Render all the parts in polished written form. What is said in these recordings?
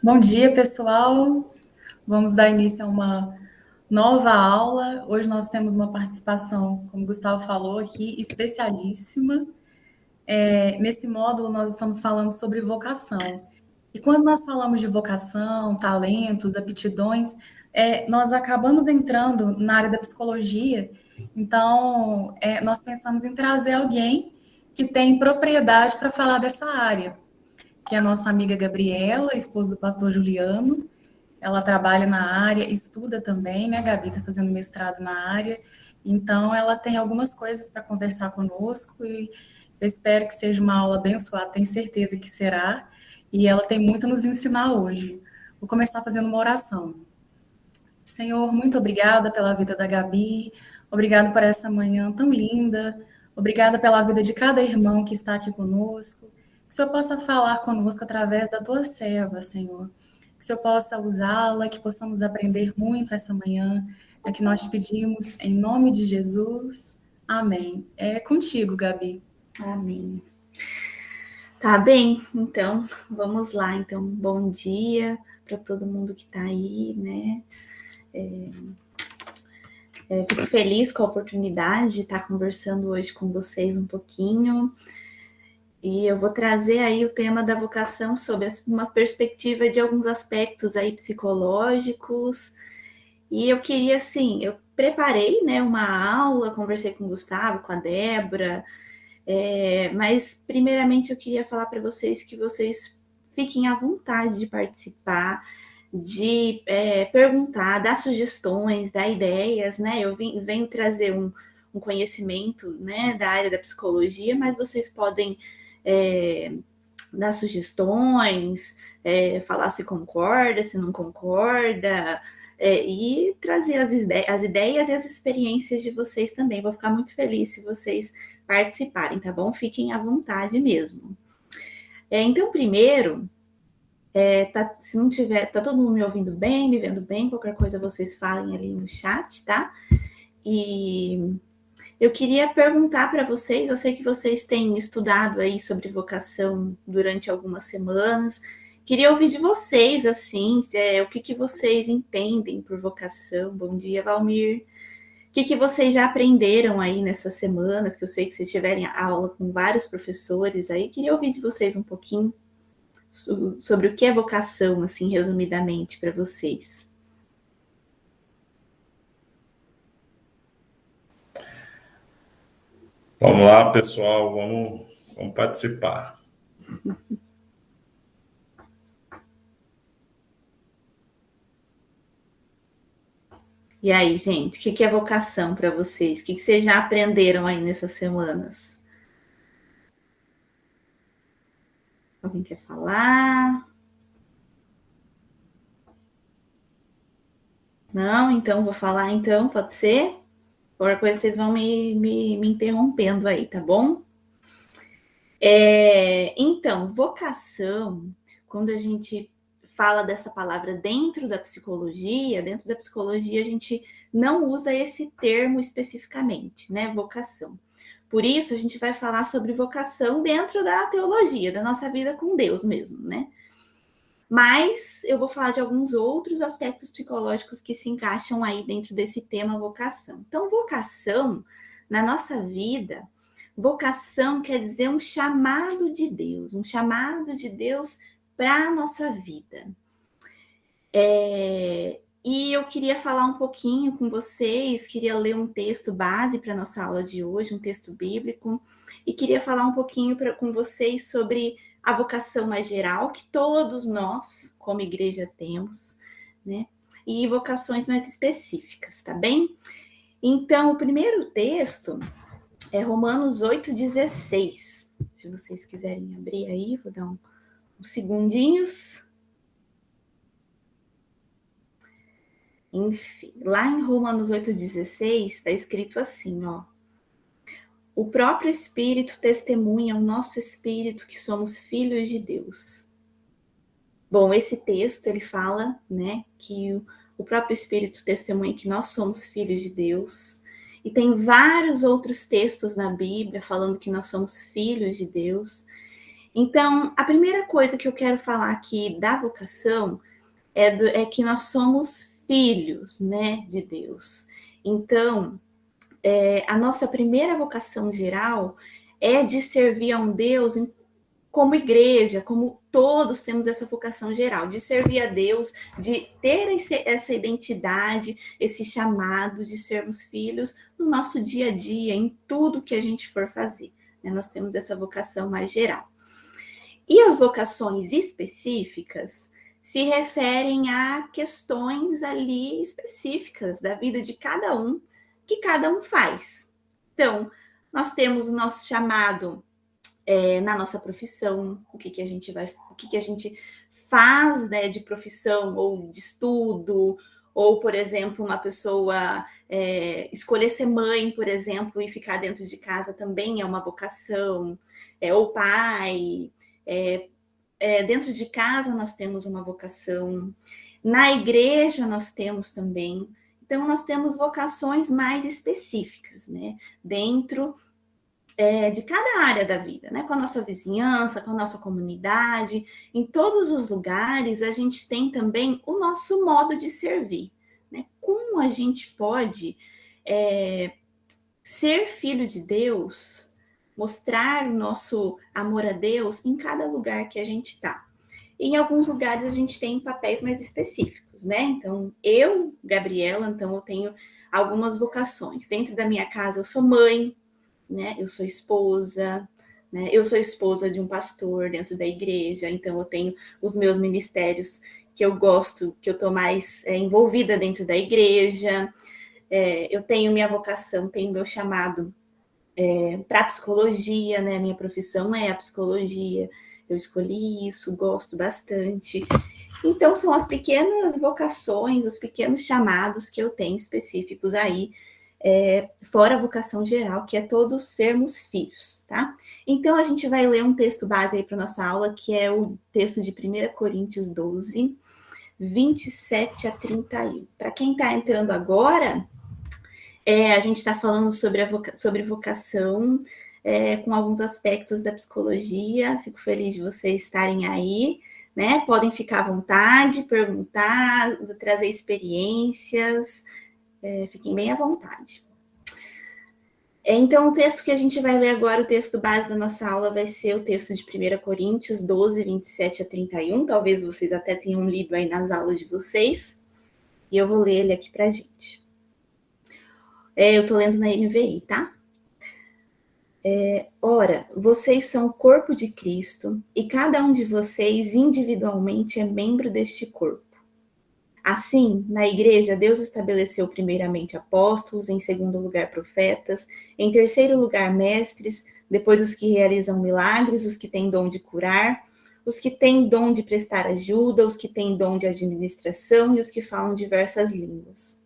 Bom dia, pessoal. Vamos dar início a uma nova aula. Hoje nós temos uma participação, como o Gustavo falou aqui, especialíssima. Nesse módulo, nós estamos falando sobre vocação. E quando nós falamos de vocação, talentos, aptidões, nós acabamos entrando na área da psicologia. Então, nós pensamos em trazer alguém que tem propriedade para falar dessa área, que é a nossa amiga Gabriela, esposa do pastor Juliano. Ela trabalha na área, estuda também, né, Gabi? Está fazendo mestrado na área. Então, ela tem algumas coisas para conversar conosco e eu espero que seja uma aula abençoada, tenho certeza que será. E ela tem muito a nos ensinar hoje. Vou começar fazendo uma oração. Senhor, muito obrigada pela vida da Gabi, obrigada por essa manhã tão linda, obrigada pela vida de cada irmão que está aqui conosco. Que o Senhor possa falar conosco através da tua serva, Senhor. Que o Senhor possa usá-la, que possamos aprender muito essa manhã. É o que nós te pedimos, em nome de Jesus. Amém. É contigo, Gabi. Amém. Tá bem, então vamos lá. Então, bom dia para todo mundo que está aí, né? Fico feliz com a oportunidade de estar conversando hoje com vocês um pouquinho. E eu vou trazer aí o tema da vocação sob uma perspectiva de alguns aspectos aí psicológicos. E eu queria, assim, eu preparei, né, uma aula, conversei com o Gustavo, com a Débora, mas primeiramente eu queria falar para vocês que vocês fiquem à vontade de participar, de perguntar, dar sugestões, dar ideias, né? Eu venho trazer um conhecimento, né, da área da psicologia, mas vocês podem dar sugestões, falar se concorda, se não concorda, e trazer as ideias e as experiências de vocês também. Vou ficar muito feliz se vocês participarem, tá bom? Fiquem à vontade mesmo. Então, primeiro, se não tiver, tá todo mundo me ouvindo bem, me vendo bem, qualquer coisa vocês falem ali no chat, tá? E eu queria perguntar para vocês, eu sei que vocês têm estudado aí sobre vocação durante algumas semanas, queria ouvir de vocês, assim, o que vocês entendem por vocação. Bom dia, Valmir. O que vocês já aprenderam aí nessas semanas, que eu sei que vocês tiverem aula com vários professores aí, queria ouvir de vocês um pouquinho sobre o que é vocação, assim, resumidamente, para vocês. Vamos lá, pessoal, vamos participar. E aí, gente, o que é vocação para vocês? O que vocês já aprenderam aí nessas semanas? Alguém quer falar? Não? Então, vou falar então, pode ser? Qualquer coisa vocês vão me interrompendo aí, tá bom? Então, vocação, quando a gente fala dessa palavra dentro da psicologia a gente não usa esse termo especificamente, né? Vocação. Por isso, a gente vai falar sobre vocação dentro da teologia, da nossa vida com Deus mesmo, né? Mas eu vou falar de alguns outros aspectos psicológicos que se encaixam aí dentro desse tema vocação. Então, vocação, na nossa vida, vocação quer dizer um chamado de Deus para a nossa vida. E eu queria falar um pouquinho com vocês, queria ler um texto base para a nossa aula de hoje, um texto bíblico, e queria falar um pouquinho com vocês sobre a vocação mais geral, que todos nós, como igreja, temos, né? E vocações mais específicas, tá bem? Então, o primeiro texto é Romanos 8,16. Se vocês quiserem abrir aí, vou dar uns segundinhos. Enfim, lá em Romanos 8,16 está escrito assim, ó. O próprio Espírito testemunha ao nosso espírito que somos filhos de Deus. Bom, esse texto, ele fala, né, que o próprio Espírito testemunha que nós somos filhos de Deus. E tem vários outros textos na Bíblia falando que nós somos filhos de Deus. Então, a primeira coisa que eu quero falar aqui da vocação é que nós somos filhos, né, de Deus. Então, a nossa primeira vocação geral é de servir a um Deus como igreja, como todos temos essa vocação geral, de servir a Deus, de ter essa identidade, esse chamado de sermos filhos no nosso dia a dia, em tudo que a gente for fazer. Né? Nós temos essa vocação mais geral. E as vocações específicas se referem a questões ali específicas da vida de cada um, que cada um faz. Então, nós temos o nosso chamado na nossa profissão, o que a gente faz, né, de profissão ou de estudo, ou, por exemplo, uma pessoa escolher ser mãe, por exemplo, e ficar dentro de casa também é uma vocação, ou pai. Dentro de casa nós temos uma vocação, na igreja nós temos também. Então, nós temos vocações mais específicas, né, dentro de cada área da vida, né? Com a nossa vizinhança, com a nossa comunidade, em todos os lugares a gente tem também o nosso modo de servir, né? Como a gente pode ser filho de Deus, mostrar o nosso amor a Deus em cada lugar que a gente está. Em alguns lugares a gente tem papéis mais específicos, né? Então, eu, Gabriela, eu tenho algumas vocações. Dentro da minha casa eu sou mãe, né? Eu sou esposa, né? Eu sou esposa de um pastor dentro da igreja, então eu tenho os meus ministérios que eu gosto, que eu estou mais envolvida dentro da igreja. Eu tenho minha vocação, tenho meu chamado para a psicologia, né? Minha profissão é a psicologia, eu escolhi isso, gosto bastante. Então, são as pequenas vocações, os pequenos chamados que eu tenho específicos aí, fora a vocação geral, que é todos sermos filhos, tá? Então, a gente vai ler um texto base aí para nossa aula, que é o texto de 1 Coríntios 12, 27 a 31. Para quem está entrando agora, a gente está falando sobre vocação, com alguns aspectos da psicologia. Fico feliz de vocês estarem aí, né? Podem ficar à vontade, perguntar, trazer experiências, fiquem bem à vontade. Então, o texto que a gente vai ler agora, o texto base da nossa aula, vai ser o texto de 1 Coríntios 12, 27 a 31. Talvez vocês até tenham lido aí nas aulas de vocês. E eu vou ler ele aqui para a gente. Eu estou lendo na NVI, tá? Ora, vocês são o corpo de Cristo e cada um de vocês individualmente é membro deste corpo. Assim, na igreja, Deus estabeleceu primeiramente apóstolos, em segundo lugar profetas, em terceiro lugar mestres, depois os que realizam milagres, os que têm dom de curar, os que têm dom de prestar ajuda, os que têm dom de administração e os que falam diversas línguas.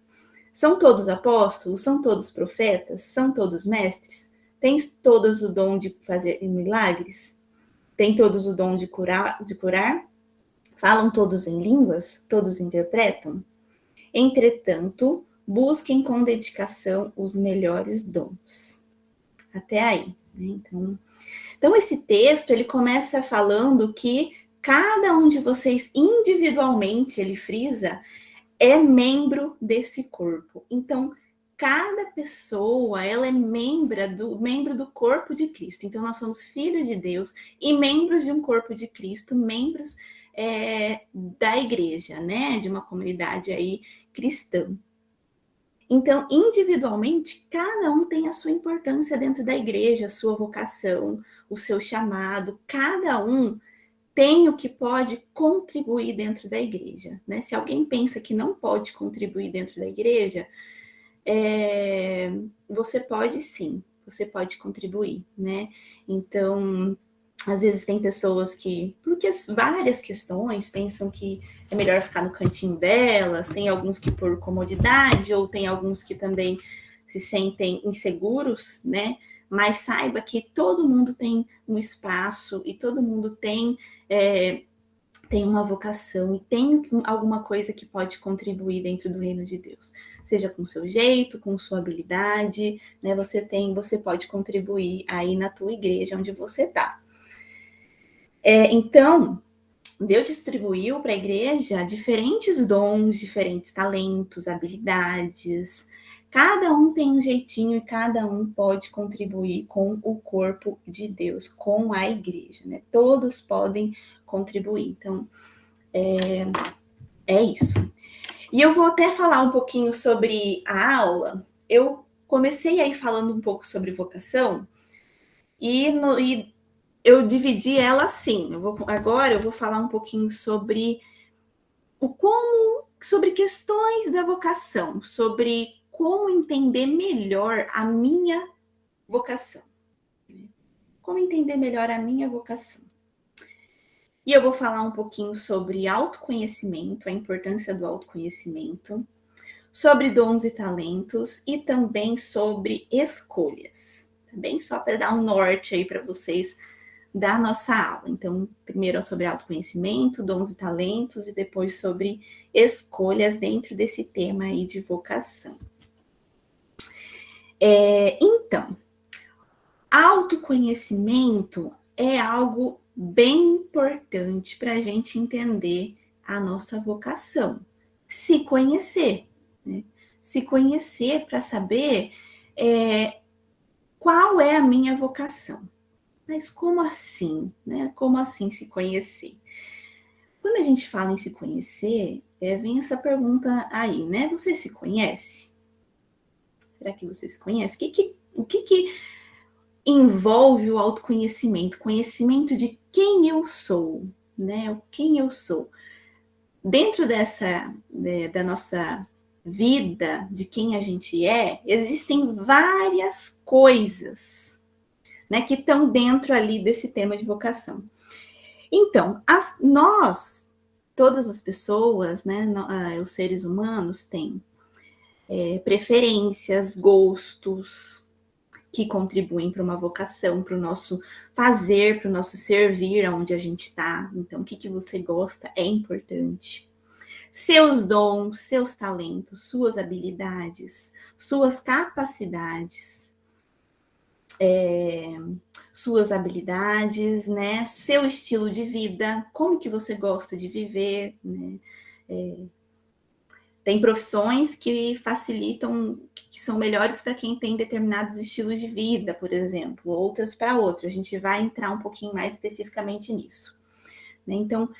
São todos apóstolos? São todos profetas? São todos mestres? Têm todos o dom de fazer milagres? Têm todos o dom de curar? Falam todos em línguas? Todos interpretam? Entretanto, busquem com dedicação os melhores dons. Até aí, né? Então, esse texto, ele começa falando que cada um de vocês individualmente, ele frisa, é membro desse corpo. Então, cada pessoa, ela é membro do corpo de Cristo. Então, nós somos filhos de Deus e membros de um corpo de Cristo, membros da igreja, né? De uma comunidade aí cristã. Então, individualmente, cada um tem a sua importância dentro da igreja, a sua vocação, o seu chamado. Cada um tem o que pode contribuir dentro da igreja, né? Se alguém pensa que não pode contribuir dentro da igreja, você pode sim, você pode contribuir, né? Então, às vezes tem pessoas que, por várias questões, pensam que é melhor ficar no cantinho delas, tem alguns que por comodidade, ou tem alguns que também se sentem inseguros, né? Mas saiba que todo mundo tem um espaço e todo mundo tem uma vocação e tem alguma coisa que pode contribuir dentro do reino de Deus. Seja com o seu jeito, com sua habilidade, né? Você pode contribuir aí na tua igreja onde você está. Então, Deus distribuiu para a igreja diferentes dons, diferentes talentos, habilidades. Cada um tem um jeitinho e cada um pode contribuir com o corpo de Deus, com a igreja, né? Todos podem contribuir. Então, é isso. E eu vou até falar um pouquinho sobre a aula. Eu comecei aí falando um pouco sobre vocação e eu dividi ela assim. Agora eu vou falar um pouquinho sobre sobre questões da vocação, sobre como entender melhor a minha vocação. Como entender melhor a minha vocação. E eu vou falar um pouquinho sobre autoconhecimento, a importância do autoconhecimento, sobre dons e talentos e também sobre escolhas. Também só para dar um norte aí para vocês da nossa aula. Então, primeiro sobre autoconhecimento, dons e talentos e depois sobre escolhas dentro desse tema aí de vocação. Então, autoconhecimento é algo bem importante para a gente entender a nossa vocação. Se conhecer, né? Se conhecer para saber qual é a minha vocação. Mas como assim, né? Como assim se conhecer? Quando a gente fala em se conhecer, vem essa pergunta aí, né? Você se conhece? Será que você se conhece? O que envolve o autoconhecimento? Conhecimento de quem eu sou, né? Quem eu sou. Dentro da nossa vida, de quem a gente existem várias coisas, né, que estão dentro ali desse tema de vocação. Então, todas as pessoas, né, os seres humanos têm preferências, gostos, que contribuem para uma vocação, para o nosso fazer, para o nosso servir, aonde a gente está. Então, o que você gosta é importante. Seus dons, seus talentos, suas habilidades, suas capacidades, suas habilidades, né? Seu estilo de vida, como que você gosta de viver, né? Tem profissões que facilitam, que são melhores para quem tem determinados estilos de vida, por exemplo, outras para outros. A gente vai entrar um pouquinho mais especificamente nisso, né? Então,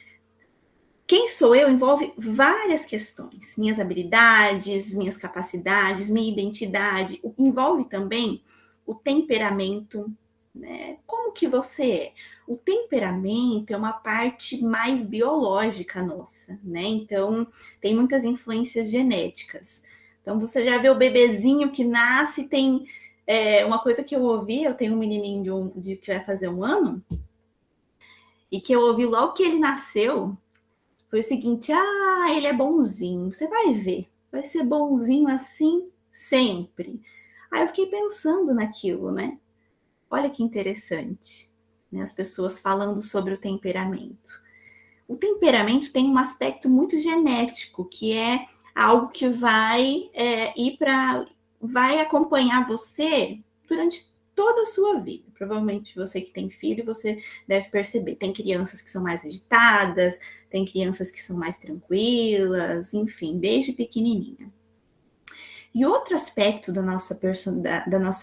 quem sou eu envolve várias questões. Minhas habilidades, minhas capacidades, minha identidade. Envolve também o temperamento, né? Como que você é? O temperamento é uma parte mais biológica nossa, né? Então, tem muitas influências genéticas. Então, você já vê o bebezinho que nasce, tem uma coisa que eu ouvi, eu tenho um menininho que vai fazer 1 ano, e que eu ouvi logo que ele nasceu, foi o seguinte: ele é bonzinho, você vai ver, vai ser bonzinho assim sempre. Aí eu fiquei pensando naquilo, né? Olha que interessante, né? As pessoas falando sobre o temperamento. O temperamento tem um aspecto muito genético, que é algo que vai vai acompanhar você durante toda a sua vida. Provavelmente você que tem filho, você deve perceber. Tem crianças que são mais agitadas, tem crianças que são mais tranquilas, enfim, desde pequenininha. E outro aspecto da nossa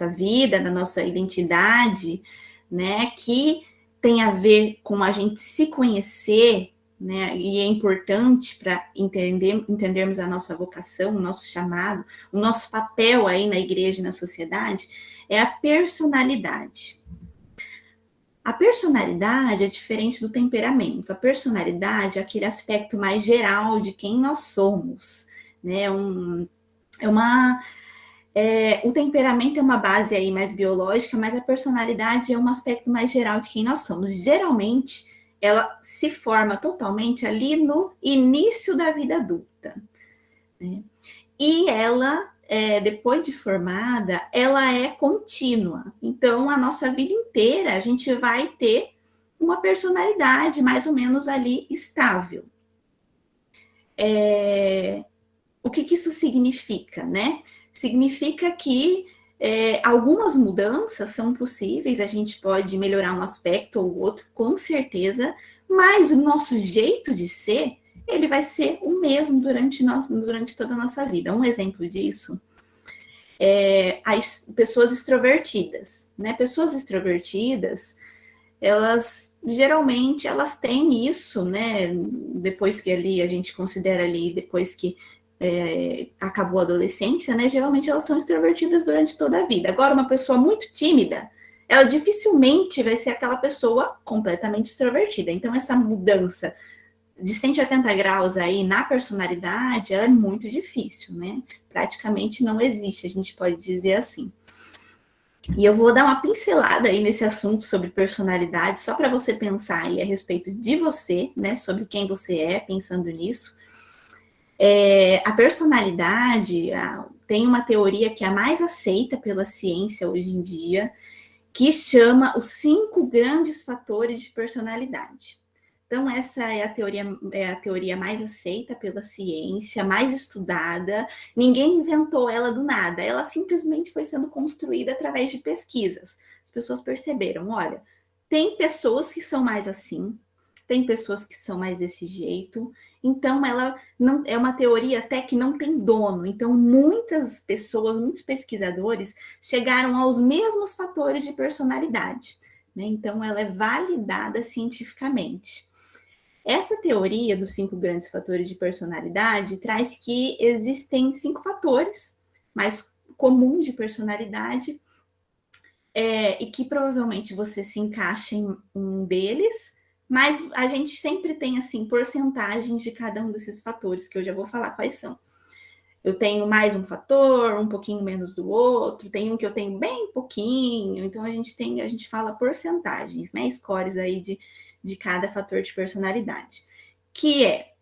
vida, da nossa identidade, né, que tem a ver com a gente se conhecer, né, e é importante para entendermos a nossa vocação, o nosso chamado, o nosso papel aí na igreja e na sociedade, é a personalidade. A personalidade é diferente do temperamento. A personalidade é aquele aspecto mais geral de quem nós somos, né? O temperamento é uma base aí mais biológica, mas a personalidade é um aspecto mais geral de quem nós somos. Geralmente, ela se forma totalmente ali no início da vida adulta, né? E ela, depois de formada, ela é contínua. Então, a nossa vida inteira, a gente vai ter uma personalidade mais ou menos ali estável. O que isso significa, né? Significa que Algumas mudanças são possíveis, a gente pode melhorar um aspecto ou outro, com certeza, mas o nosso jeito de ser, ele vai ser o mesmo durante toda a nossa vida. Um exemplo disso as pessoas extrovertidas, né? Pessoas extrovertidas, elas geralmente elas têm isso, né? Depois que ali a gente considera ali, depois que acabou a adolescência, né? Geralmente elas são extrovertidas durante toda a vida. Agora, uma pessoa muito tímida, ela dificilmente vai ser aquela pessoa completamente extrovertida. Então, essa mudança de 180 graus aí na personalidade, ela é muito difícil, né? Praticamente não existe, a gente pode dizer assim. E eu vou dar uma pincelada aí nesse assunto sobre personalidade, só para você pensar aí a respeito de você, né? Sobre quem você é, pensando nisso. A personalidade tem uma teoria que é a mais aceita pela ciência hoje em dia, que chama os 5 grandes fatores de personalidade. Então, essa é a teoria mais aceita pela ciência, mais estudada. Ninguém inventou ela do nada, ela simplesmente foi sendo construída através de pesquisas. As pessoas perceberam, olha, tem pessoas que são mais assim, tem pessoas que são mais desse jeito. Então, ela não é uma teoria até que não tem dono. Então, muitas pessoas, muitos pesquisadores chegaram aos mesmos fatores de personalidade, né? Então, ela é validada cientificamente. Essa teoria dos 5 grandes fatores de personalidade traz que existem 5 fatores mais comuns de personalidade e que provavelmente você se encaixa em um deles, mas a gente sempre tem, assim, porcentagens de cada um desses fatores, que eu já vou falar quais são. Eu tenho mais um fator, um pouquinho menos do outro, tem um que eu tenho bem pouquinho, então a gente fala porcentagens, né? Scores aí de cada fator de personalidade, que é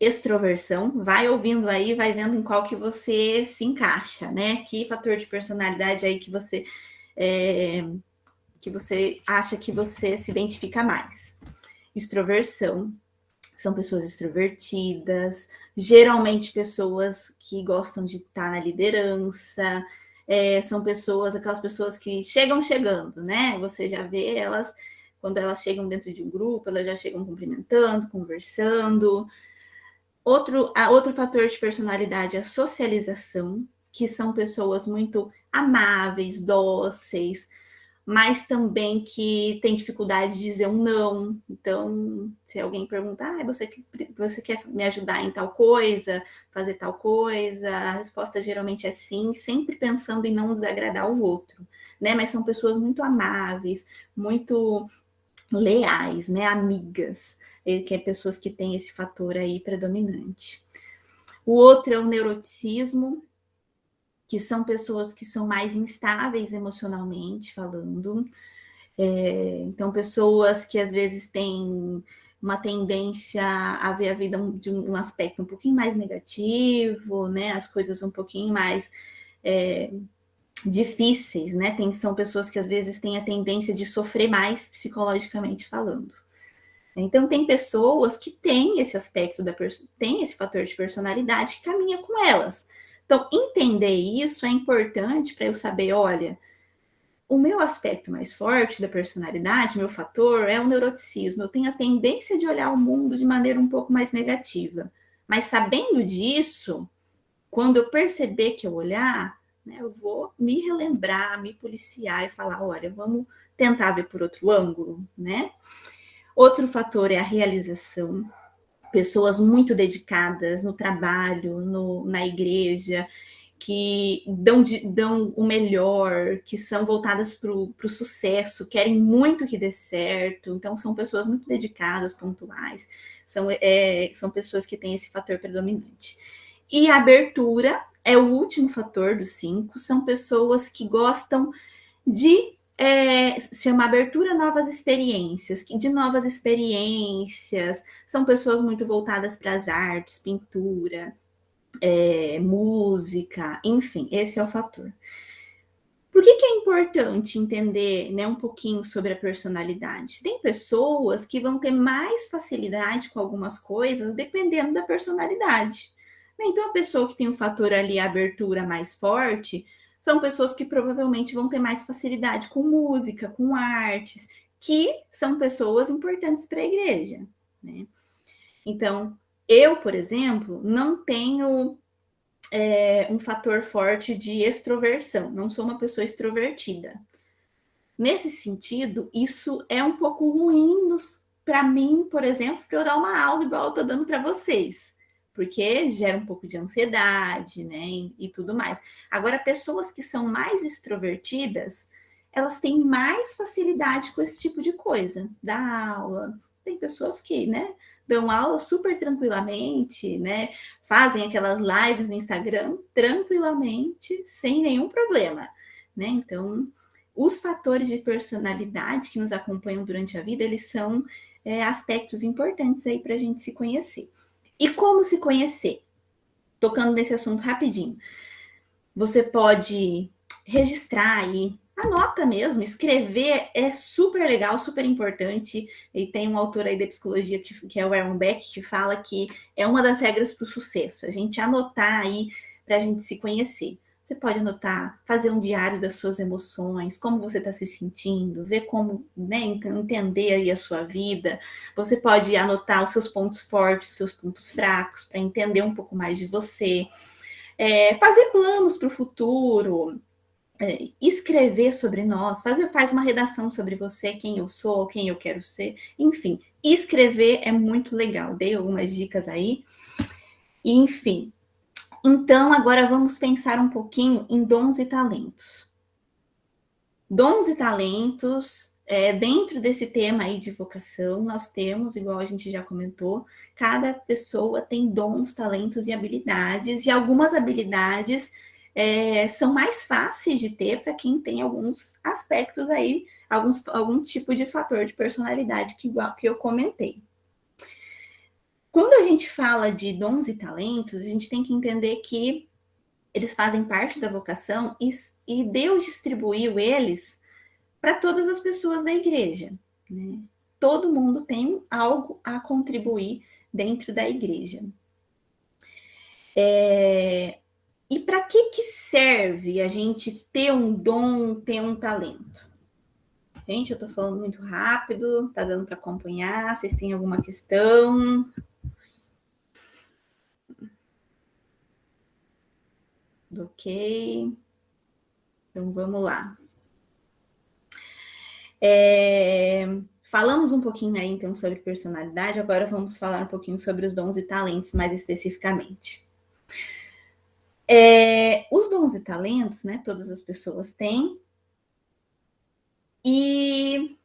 extroversão. Vai ouvindo aí, vai vendo em qual que você se encaixa, né? Que fator de personalidade aí que você acha que você se identifica mais. Extroversão. São pessoas extrovertidas, geralmente pessoas que gostam de estar na liderança, são aquelas pessoas que chegam chegando, né? Você já vê elas, quando elas chegam dentro de um grupo, elas já chegam cumprimentando, conversando. Outro fator de personalidade é a socialização, que são pessoas muito amáveis, dóceis, mas também que tem dificuldade de dizer um não. Então, se alguém perguntar, você quer me ajudar em tal coisa, fazer tal coisa? A resposta geralmente é sim, sempre pensando em não desagradar o outro, né? Mas são pessoas muito amáveis, muito leais, né? Amigas, que é pessoas que têm esse fator aí predominante. O outro é o neuroticismo, que são pessoas que são mais instáveis emocionalmente falando. Então, pessoas que às vezes têm uma tendência a ver a vida de um aspecto um pouquinho mais negativo, né? As coisas um pouquinho mais difíceis, né? São pessoas que às vezes têm a tendência de sofrer mais psicologicamente falando. Então, tem pessoas que têm esse aspecto, têm esse fator de personalidade que caminha com elas. Então, entender isso é importante para eu saber, olha, o meu aspecto mais forte da personalidade, meu fator, é o neuroticismo. Eu tenho a tendência de olhar o mundo de maneira um pouco mais negativa. Mas sabendo disso, quando eu perceber que eu olhar, né, eu vou me relembrar, me policiar e falar, olha, vamos tentar ver por outro ângulo, né? Outro fator é a realização. Pessoas muito dedicadas no trabalho, na igreja, que dão o melhor, que são voltadas para o sucesso, querem muito que dê certo. Então, são pessoas muito dedicadas, pontuais. São pessoas que têm esse fator predominante. E a abertura é o último fator dos 5. São pessoas que gostam de se chama abertura a novas experiências, são pessoas muito voltadas para as artes, pintura, música, enfim, esse é o fator. Por que é importante entender, né, um pouquinho sobre a personalidade? Tem pessoas que vão ter mais facilidade com algumas coisas dependendo da personalidade. Então, a pessoa que tem o fator ali, a abertura mais forte, são pessoas que provavelmente vão ter mais facilidade com música, com artes, que são pessoas importantes para a igreja, né? Então, eu, por exemplo, não tenho um fator forte de extroversão, não sou uma pessoa extrovertida. Nesse sentido, isso é um pouco ruim para mim, por exemplo, para eu dar uma aula igual eu estou dando para vocês, porque gera um pouco de ansiedade, né, e tudo mais. Agora, pessoas que são mais extrovertidas, elas têm mais facilidade com esse tipo de coisa, da aula. Tem pessoas que, né, dão aula super tranquilamente, né, fazem aquelas lives no Instagram tranquilamente, sem nenhum problema, né? Então, os fatores de personalidade que nos acompanham durante a vida, eles são aspectos importantes aí para a gente se conhecer. E como se conhecer? Tocando nesse assunto rapidinho. Você pode registrar aí, anota mesmo, escrever é super legal, super importante. E tem um autor aí da psicologia que é o Aaron Beck, que fala que é uma das regras para o sucesso, a gente anotar aí para a gente se conhecer. Você pode anotar, fazer um diário das suas emoções, como você está se sentindo, ver como, né, entender aí a sua vida. Você pode anotar os seus pontos fortes, os seus pontos fracos, para entender um pouco mais de você. Fazer planos para o futuro, escrever sobre nós, faz uma redação sobre você, quem eu sou, quem eu quero ser, enfim. Escrever é muito legal, dei algumas dicas aí. Enfim. Então, agora vamos pensar um pouquinho em dons e talentos. Dons e talentos, dentro desse tema aí de vocação, nós temos, igual a gente já comentou, cada pessoa tem dons, talentos e habilidades, e algumas habilidades são mais fáceis de ter para quem tem alguns aspectos aí, algum tipo de fator de personalidade que eu comentei. Quando a gente fala de dons e talentos, a gente tem que entender que eles fazem parte da vocação e Deus distribuiu eles para todas as pessoas da igreja, né? Todo mundo tem algo a contribuir dentro da igreja. E para que serve a gente ter um dom, ter um talento? Gente, eu estou falando muito rápido, tá dando para acompanhar? Vocês têm alguma questão? Ok. Então, vamos lá. Falamos um pouquinho aí, então, sobre personalidade. Agora vamos falar um pouquinho sobre os dons e talentos, mais especificamente. Os dons e talentos, né? Todas as pessoas têm. E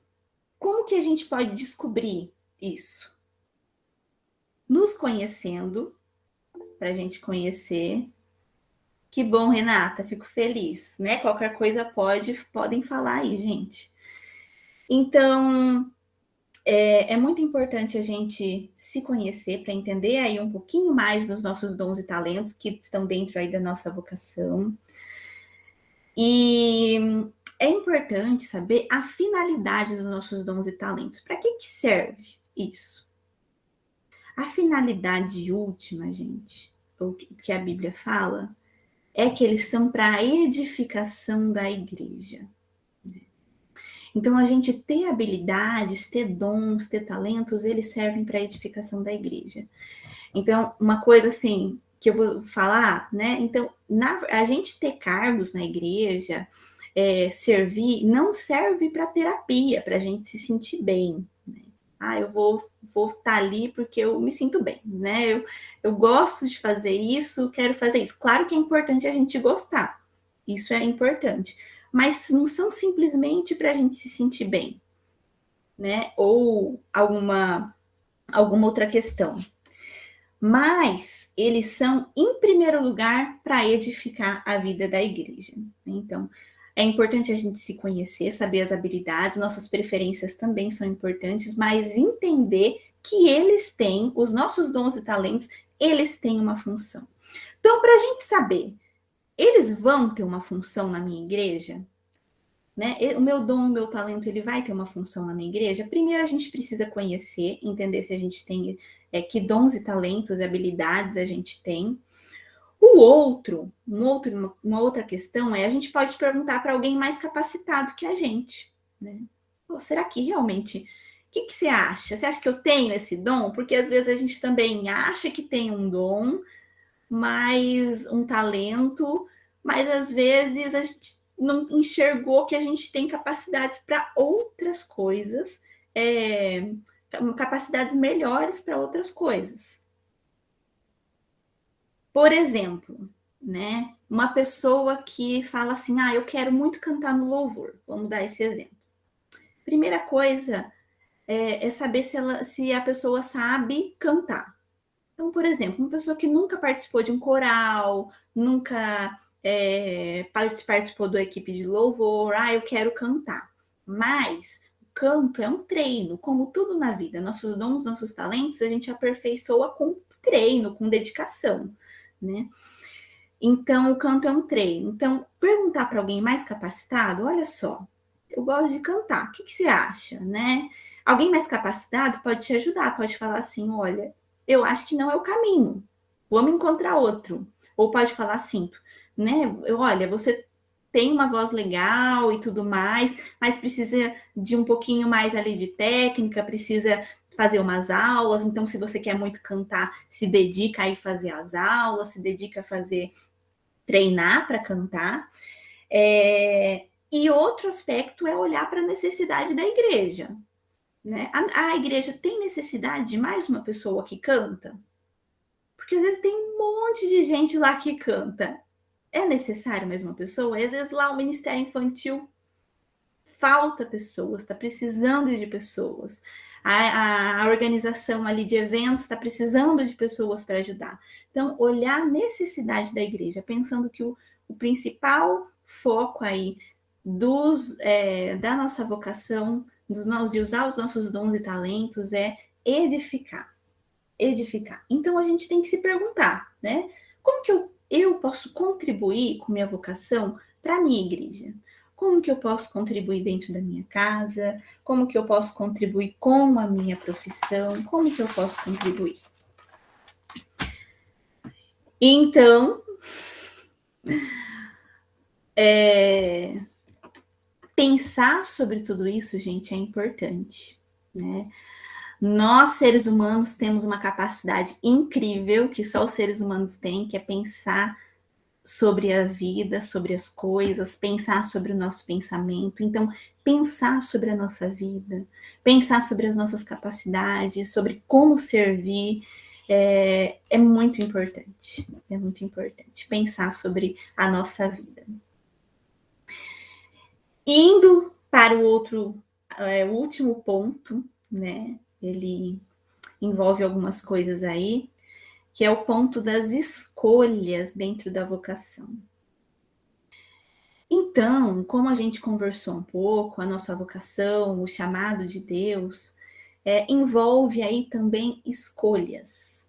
como que a gente pode descobrir isso? Nos conhecendo, para a gente conhecer. Que bom, Renata, fico feliz, né? Qualquer coisa podem falar aí, gente. Então, é muito importante a gente se conhecer para entender aí um pouquinho mais dos nossos dons e talentos que estão dentro aí da nossa vocação. E é importante saber a finalidade dos nossos dons e talentos. Para que serve isso? A finalidade última, gente, o que a Bíblia fala, é que eles são para a edificação da igreja. Então, a gente ter habilidades, ter dons, ter talentos, eles servem para a edificação da igreja. Então, uma coisa assim, que eu vou falar, né? Então, a gente ter cargos na igreja, servir, não serve para terapia, para a gente se sentir bem. Né? Eu vou estar ali porque eu me sinto bem, né? Eu gosto de fazer isso, quero fazer isso. Claro que é importante a gente gostar, isso é importante. Mas não são simplesmente para a gente se sentir bem, né? Ou alguma outra questão. Mas eles são, em primeiro lugar, para edificar a vida da igreja. Então, é importante a gente se conhecer, saber as habilidades, nossas preferências também são importantes, mas entender que eles têm, os nossos dons e talentos, eles têm uma função. Então, para a gente saber, eles vão ter uma função na minha igreja? Né? O meu dom, o meu talento, ele vai ter uma função na minha igreja? Primeiro, a gente precisa conhecer, entender se a gente tem que dons e talentos e habilidades a gente tem. O Uma outra questão é, a gente pode perguntar para alguém mais capacitado que a gente, né? Ou será que realmente, o que você acha? Você acha que eu tenho esse dom? Porque às vezes a gente também acha que tem um dom, mais um talento, mas às vezes a gente não enxergou que a gente tem capacidades para outras coisas, capacidades melhores para outras coisas. Por exemplo, né, uma pessoa que fala assim, eu quero muito cantar no louvor. Vamos dar esse exemplo. Primeira coisa é saber se a pessoa sabe cantar. Então, por exemplo, uma pessoa que nunca participou de um coral, nunca participou da equipe de louvor, eu quero cantar. Mas o canto é um treino, como tudo na vida. Nossos dons, nossos talentos, a gente aperfeiçoa com treino, com dedicação, né? Então, o canto é um treino. Então, perguntar para alguém mais capacitado, olha só, eu gosto de cantar, o que você acha, né? Alguém mais capacitado pode te ajudar, pode falar assim, olha, eu acho que não é o caminho, vamos encontrar outro. Ou pode falar assim, né? Olha, você tem uma voz legal e tudo mais, mas precisa de um pouquinho mais ali de técnica, precisa fazer umas aulas. Então, se você quer muito cantar, se dedica a ir fazer as aulas, se dedica a treinar para cantar. E outro aspecto é olhar para a necessidade da igreja. Né? A igreja tem necessidade de mais uma pessoa que canta? Porque às vezes tem um monte de gente lá que canta. É necessário mais uma pessoa? E às vezes lá o Ministério Infantil falta pessoas, está precisando de pessoas. A organização ali de eventos está precisando de pessoas para ajudar. Então, olhar a necessidade da igreja, pensando que o principal foco aí da nossa vocação, de usar os nossos dons e talentos é edificar. Então, a gente tem que se perguntar, né? Como que eu posso contribuir com minha vocação para a minha igreja? Como que eu posso contribuir dentro da minha casa? Como que eu posso contribuir com a minha profissão? Como que eu posso contribuir? Então, pensar sobre tudo isso, gente, é importante, né? Nós, seres humanos, temos uma capacidade incrível que só os seres humanos têm, que é pensar sobre a vida, sobre as coisas, pensar sobre o nosso pensamento. Então, pensar sobre a nossa vida, pensar sobre as nossas capacidades, sobre como servir, é muito importante. É muito importante pensar sobre a nossa vida. Indo para o último ponto, né? Ele envolve algumas coisas aí, que é o ponto das escolhas dentro da vocação. Então, como a gente conversou um pouco, a nossa vocação, o chamado de Deus, envolve aí também escolhas.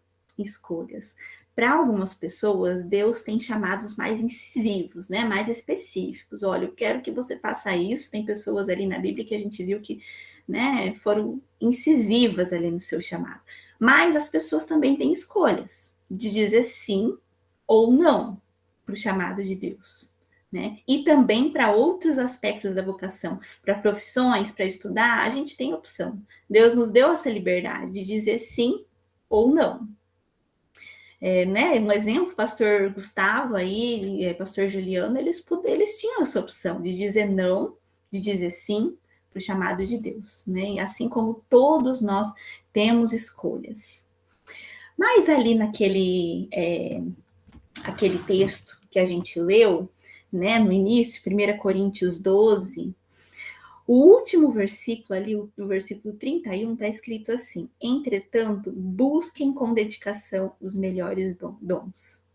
Para algumas pessoas, Deus tem chamados mais incisivos, né? Mais específicos. Olha, eu quero que você faça isso. Tem pessoas ali na Bíblia que a gente viu que, né, foram incisivas ali no seu chamado. Mas as pessoas também têm escolhas de dizer sim ou não para o chamado de Deus, né? E também para outros aspectos da vocação, para profissões, para estudar, a gente tem opção. Deus nos deu essa liberdade de dizer sim ou não. Né? Um exemplo, pastor Gustavo aí, pastor Juliano, eles tinham essa opção de dizer não, de dizer sim para o chamado de Deus, né? E assim como todos nós temos escolhas. Mas ali aquele texto que a gente leu, né, no início, 1 Coríntios 12, o último versículo ali, o versículo 31, está escrito assim: entretanto, busquem com dedicação os melhores dons.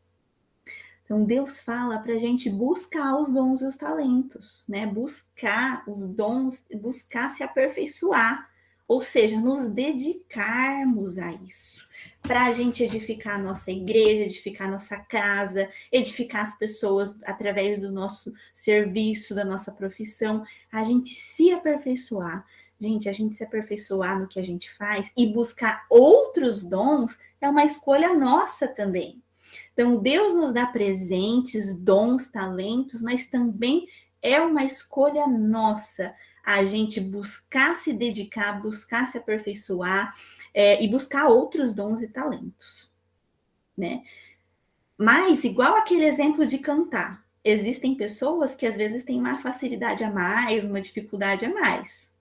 Então, Deus fala para a gente buscar os dons e os talentos, né? Buscar os dons, buscar se aperfeiçoar, ou seja, nos dedicarmos a isso, para a gente edificar a nossa igreja, edificar a nossa casa, edificar as pessoas através do nosso serviço, da nossa profissão, a gente se aperfeiçoar. Gente, a gente se aperfeiçoar no que a gente faz e buscar outros dons é uma escolha nossa também. Então, Deus nos dá presentes, dons, talentos, mas também é uma escolha nossa a gente buscar se dedicar, buscar se aperfeiçoar e buscar outros dons e talentos, né? Mas, igual aquele exemplo de cantar, existem pessoas que às vezes têm uma facilidade a mais, uma dificuldade a mais.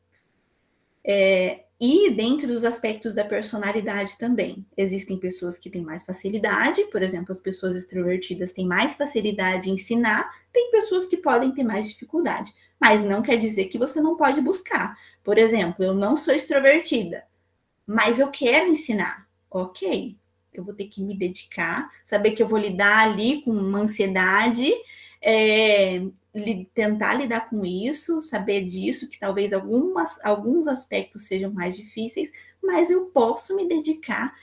E dentro dos aspectos da personalidade também, existem pessoas que têm mais facilidade, por exemplo, as pessoas extrovertidas têm mais facilidade em ensinar, tem pessoas que podem ter mais dificuldade, mas não quer dizer que você não pode buscar. Por exemplo, eu não sou extrovertida, mas eu quero ensinar, ok, eu vou ter que me dedicar, saber que eu vou lidar ali com uma ansiedade, tentar lidar com isso, saber disso, que talvez alguns aspectos sejam mais difíceis, mas eu posso me dedicar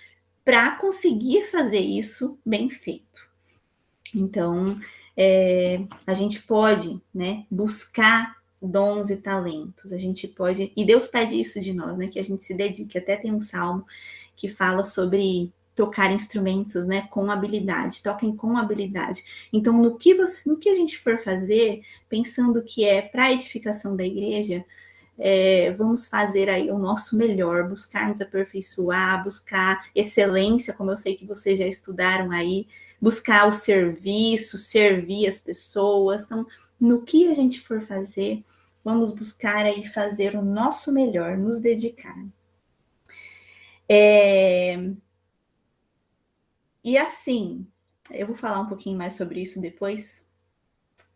para conseguir fazer isso bem feito. Então, a gente pode, né, buscar dons e talentos, a gente pode, e Deus pede isso de nós, né, que a gente se dedique. Até tem um salmo que fala sobre tocar instrumentos, né, com habilidade, toquem com habilidade. Então, no que a gente for fazer, pensando que é para a edificação da igreja, vamos fazer aí o nosso melhor, buscar nos aperfeiçoar, buscar excelência, como eu sei que vocês já estudaram aí, buscar o serviço, servir as pessoas. Então, no que a gente for fazer, vamos buscar aí fazer o nosso melhor, nos dedicar. E assim, eu vou falar um pouquinho mais sobre isso depois,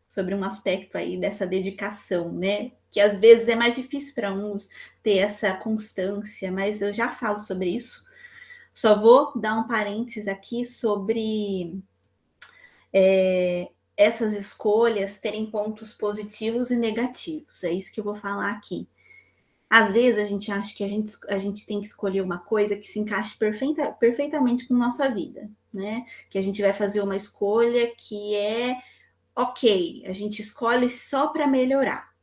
sobre um aspecto aí dessa dedicação, né? Que às vezes é mais difícil para uns ter essa constância, mas eu já falo sobre isso. Só vou dar um parênteses aqui sobre essas escolhas terem pontos positivos e negativos. É isso que eu vou falar aqui. Às vezes a gente acha que a gente tem que escolher uma coisa que se encaixe perfeitamente com nossa vida, né? Que a gente vai fazer uma escolha que é ok, a gente escolhe só para melhorar.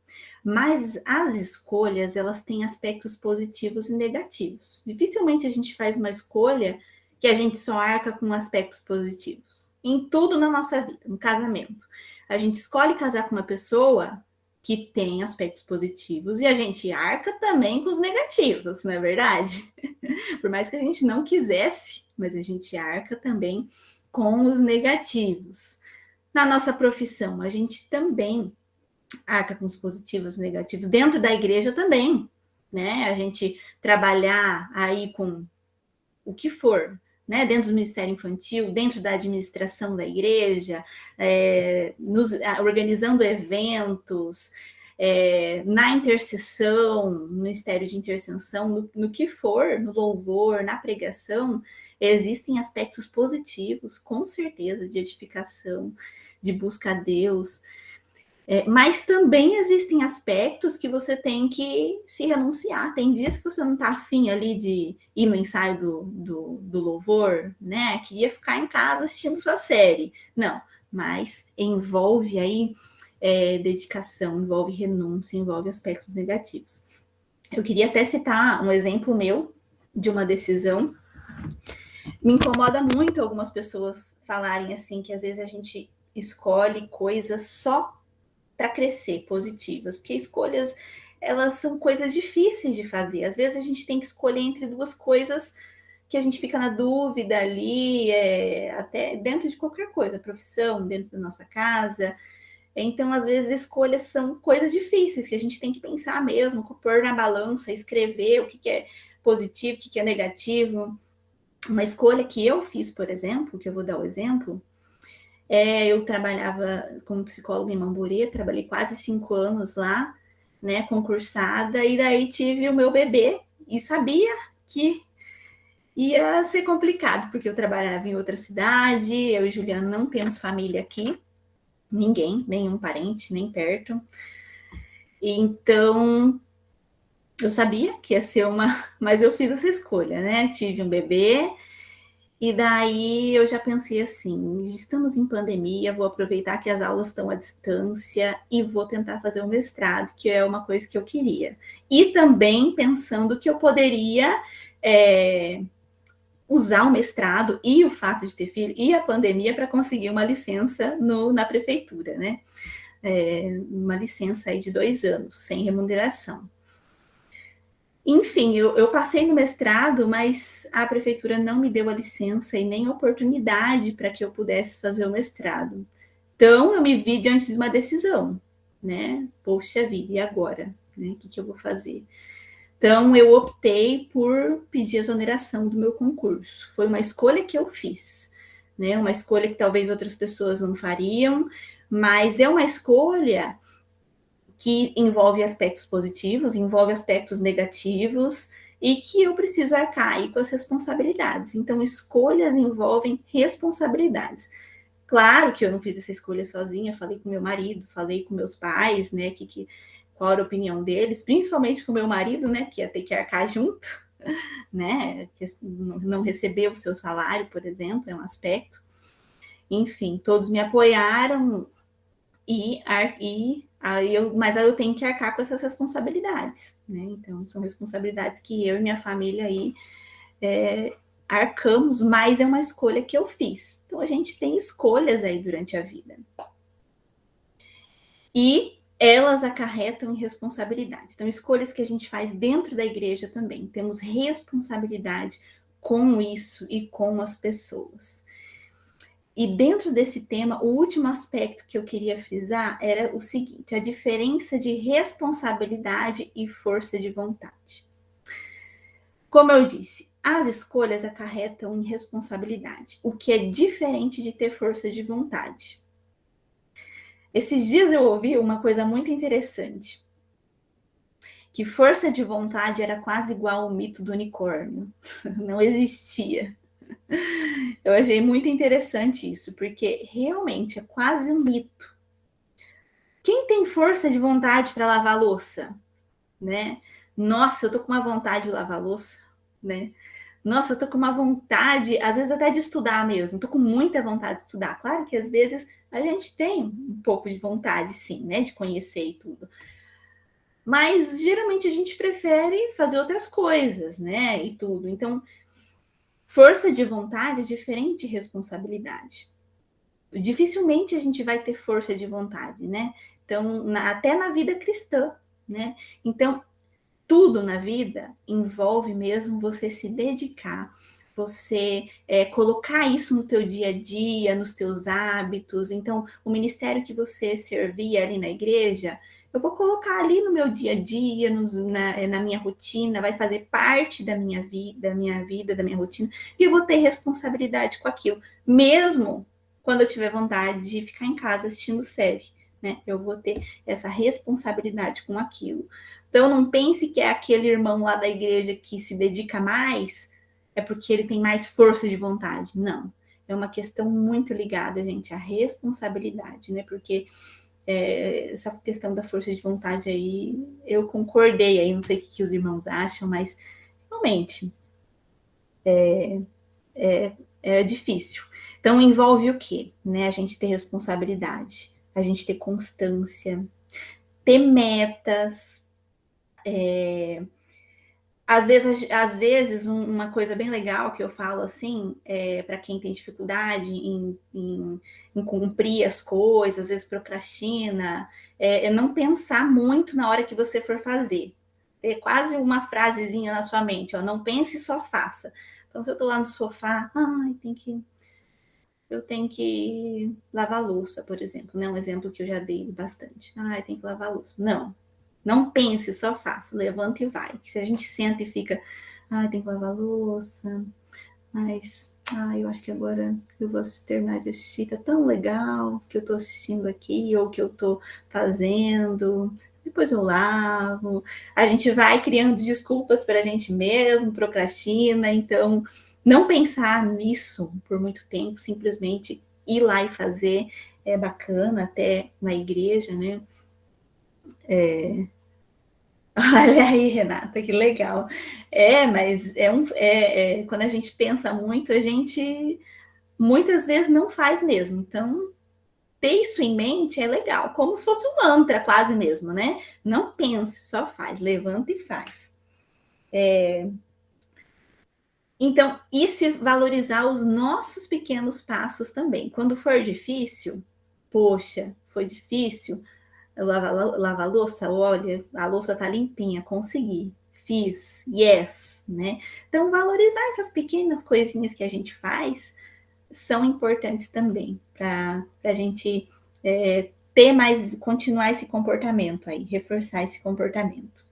Mas as escolhas, elas têm aspectos positivos e negativos. Dificilmente a gente faz uma escolha que a gente só arca com aspectos positivos. Em tudo na nossa vida, no casamento. A gente escolhe casar com uma pessoa que tem aspectos positivos e a gente arca também com os negativos, não é verdade? Por mais que a gente não quisesse, mas a gente arca também com os negativos. Na nossa profissão, a gente também arca com os positivos e negativos. Dentro da igreja também, né? A gente trabalhar aí com o que for, né? Dentro do ministério infantil, dentro da administração da igreja, organizando eventos, na intercessão, no ministério de intercessão, no que for, no louvor, na pregação, existem aspectos positivos, com certeza, de edificação, de busca a Deus, mas também existem aspectos que você tem que se renunciar. Tem dias que você não está afim ali de ir no ensaio do louvor, né? Queria ficar em casa assistindo sua série. Não, mas envolve aí dedicação, envolve renúncia, envolve aspectos negativos. Eu queria até citar um exemplo meu de uma decisão. Me incomoda muito algumas pessoas falarem assim, que às vezes a gente escolhe coisas só para crescer, positivas, porque escolhas, elas são coisas difíceis de fazer. Às vezes a gente tem que escolher entre duas coisas que a gente fica na dúvida ali, até dentro de qualquer coisa, profissão, dentro da nossa casa. Então, às vezes, escolhas são coisas difíceis, que a gente tem que pensar mesmo, pôr na balança, escrever o que é positivo, o que é negativo. Uma escolha que eu fiz, por exemplo, que eu vou dar o exemplo, eu trabalhava como psicóloga em Mamburê, trabalhei quase 5 anos lá, né, concursada, e daí tive o meu bebê, e sabia que ia ser complicado, porque eu trabalhava em outra cidade, eu e Juliana não temos família aqui, ninguém, nenhum parente, nem perto, então eu sabia que ia ser mas eu fiz essa escolha, né, tive um bebê. E daí eu já pensei assim, estamos em pandemia, vou aproveitar que as aulas estão à distância e vou tentar fazer um mestrado, que é uma coisa que eu queria. E também pensando que eu poderia usar o mestrado e o fato de ter filho e a pandemia para conseguir uma licença na prefeitura, né? Uma licença aí de 2 anos, sem remuneração. Enfim, eu passei no mestrado, mas a prefeitura não me deu a licença e nem a oportunidade para que eu pudesse fazer o mestrado. Então, eu me vi diante de uma decisão, né? Poxa vida, e agora? Né? O que eu vou fazer? Então, eu optei por pedir exoneração do meu concurso. Foi uma escolha que eu fiz, né? Uma escolha que talvez outras pessoas não fariam, mas é uma escolha que envolve aspectos positivos, envolve aspectos negativos, e que eu preciso arcar aí com as responsabilidades. Então, escolhas envolvem responsabilidades. Claro que eu não fiz essa escolha sozinha, falei com meu marido, falei com meus pais, né, qual era a opinião deles, principalmente com meu marido, né, que ia ter que arcar junto, né, que não recebeu o seu salário, por exemplo, é um aspecto. Enfim, todos me apoiaram, mas aí eu tenho que arcar com essas responsabilidades, né? Então, são responsabilidades que eu e minha família aí arcamos, mas é uma escolha que eu fiz. Então, a gente tem escolhas aí durante a vida. E elas acarretam em responsabilidade. Então, escolhas que a gente faz dentro da igreja também. Temos responsabilidade com isso e com as pessoas. E dentro desse tema, o último aspecto que eu queria frisar era o seguinte: a diferença de responsabilidade e força de vontade. Como eu disse, as escolhas acarretam em responsabilidade, o que é diferente de ter força de vontade. Esses dias eu ouvi uma coisa muito interessante, que força de vontade era quase igual ao mito do unicórnio, não existia. Eu achei muito interessante isso, porque realmente é quase um mito. Quem tem força de vontade para lavar louça, né? Nossa, eu tô com uma vontade de lavar louça, né? Nossa, eu tô com uma vontade, às vezes até de estudar mesmo. Tô com muita vontade de estudar. Claro que às vezes a gente tem um pouco de vontade, sim, né? De conhecer e tudo. Mas geralmente a gente prefere fazer outras coisas, né? E tudo. Então, força de vontade é diferente de responsabilidade. Dificilmente a gente vai ter força de vontade, né? Então, até na vida cristã, né? Então, tudo na vida envolve mesmo você se dedicar, você colocar isso no teu dia a dia, nos teus hábitos. Então, o ministério que você servia ali na igreja, eu vou colocar ali no meu dia a dia, na minha rotina, vai fazer parte da minha vida, da minha rotina, e eu vou ter responsabilidade com aquilo, mesmo quando eu tiver vontade de ficar em casa assistindo série, né? Eu vou ter essa responsabilidade com aquilo. Então, não pense que é aquele irmão lá da igreja que se dedica mais, é porque ele tem mais força de vontade. Não. É uma questão muito ligada, gente, à responsabilidade, né? Porque essa questão da força de vontade aí, eu concordei aí, não sei o que os irmãos acham, mas realmente é difícil. Então, envolve o quê? Né? A gente ter responsabilidade, a gente ter constância, ter metas. Às vezes, uma coisa bem legal que eu falo assim, para quem tem dificuldade em cumprir as coisas, às vezes procrastina, é não pensar muito na hora que você for fazer. É quase uma frasezinha na sua mente, ó, não pense, só faça. Então, se eu estou lá no sofá, eu tenho que lavar louça, por exemplo, né? Um exemplo que eu já dei bastante. Tem que lavar louça. Não pense, só faça. Levanta e vai. Se a gente senta e fica, tem que lavar louça, mas eu acho que agora eu vou terminar de assistir, tá tão legal que eu tô assistindo aqui, ou que eu tô fazendo, depois eu lavo. A gente vai criando desculpas para a gente mesmo, procrastina. Então, não pensar nisso por muito tempo, simplesmente ir lá e fazer, é bacana, até na igreja, né? Olha aí, Renata, que legal. Mas quando a gente pensa muito, a gente muitas vezes não faz mesmo. Então, ter isso em mente é legal, como se fosse um mantra, quase mesmo, né? Não pense, só faz, levanta e faz. Então, e se valorizar os nossos pequenos passos também. Quando for difícil, poxa, foi difícil, lavar a louça, olha, a louça tá limpinha, consegui, fiz, yes, né? Então, valorizar essas pequenas coisinhas que a gente faz são importantes também para a gente ter mais, continuar esse comportamento aí, reforçar esse comportamento.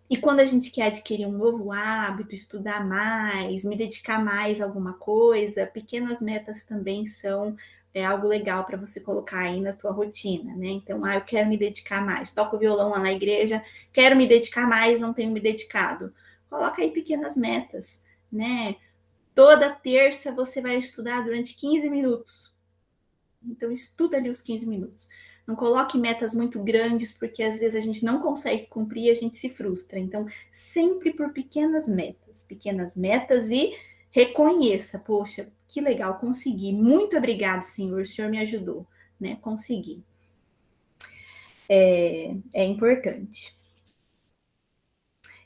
E quando a gente quer adquirir um novo hábito, estudar mais, me dedicar mais a alguma coisa, pequenas metas também são algo legal para você colocar aí na tua rotina, né? Então, eu quero me dedicar mais, toco violão lá na igreja, quero me dedicar mais, não tenho me dedicado. Coloca aí pequenas metas, né? Toda terça você vai estudar durante 15 minutos. Então, estuda ali os 15 minutos. Não coloque metas muito grandes, porque às vezes a gente não consegue cumprir e a gente se frustra. Então, sempre por pequenas metas e reconheça, poxa, que legal, consegui. Muito obrigado, Senhor, o Senhor me ajudou, né? Consegui. É importante.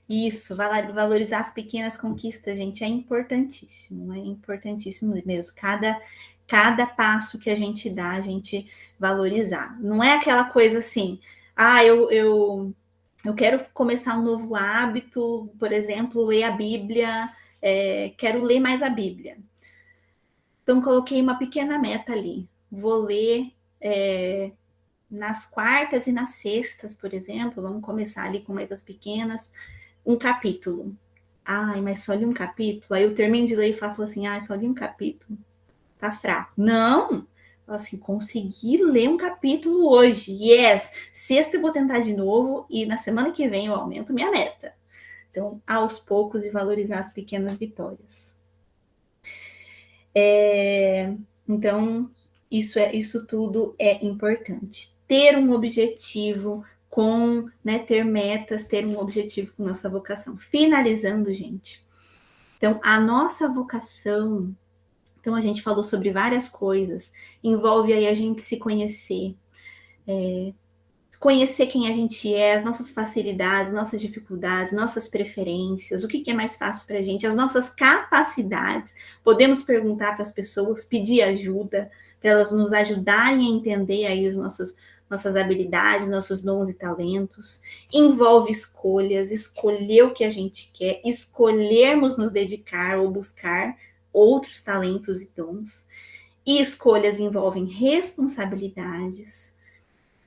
Isso, valorizar as pequenas conquistas, gente, é importantíssimo mesmo. Cada passo que a gente dá, a gente valorizar. Não é aquela coisa assim, eu quero começar um novo hábito, por exemplo, ler a Bíblia, quero ler mais a Bíblia. Então, coloquei uma pequena meta ali. Vou ler nas quartas e nas sextas, por exemplo, vamos começar ali com metas pequenas, um capítulo. Mas só li um capítulo? Aí eu termino de ler e faço assim, só li um capítulo. Tá fraco. Não! Assim, consegui ler um capítulo hoje. Yes! Sexta eu vou tentar de novo e na semana que vem eu aumento minha meta. Então, aos poucos e valorizar as pequenas vitórias. Então, isso tudo é importante. Ter um objetivo ter metas, ter um objetivo com nossa vocação. Finalizando, gente. Então, a nossa vocação, então a gente falou sobre várias coisas, envolve aí a gente se conhecer, conhecer quem a gente é, as nossas facilidades, nossas dificuldades, nossas preferências, o que é mais fácil para a gente, as nossas capacidades. Podemos perguntar para as pessoas, pedir ajuda, para elas nos ajudarem a entender aí nossas habilidades, nossos dons e talentos. Envolve escolhas, escolher o que a gente quer, escolhermos nos dedicar ou buscar outros talentos e dons. E escolhas envolvem responsabilidades,